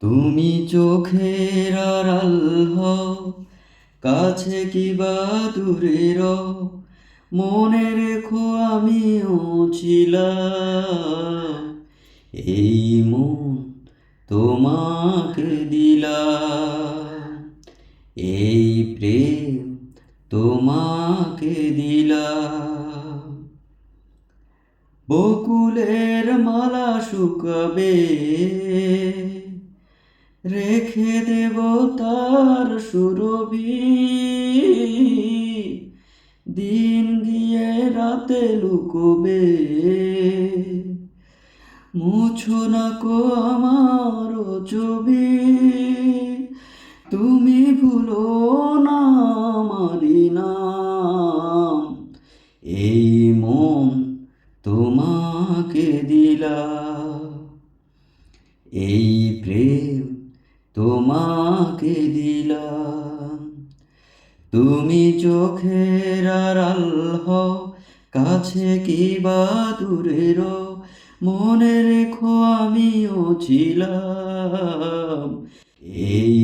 তুমি চোখের আড়াল হও, কাছে কিবা দূরে রও, মনে রেখো আমিও ছিলাম। এই মন তোমাকে দিলাম, এই প্রেম তোমাকে দিলাম। বকুলের মালা শুকাবে, রেখে দেব তার সুরভি। দিন গিয়ে রাতে লুকোবে, মুছো না কো আমার ছবি। তুমি ভুলো না আমারি নাম, এই মন তোমাকে দিলাম, এই প্রেম তোমাকে দিলাম। তুমি চোখের আড়াল হও, কাছে কিবা দূরে রও, মনে রেখো আমিও ছিলাম। এই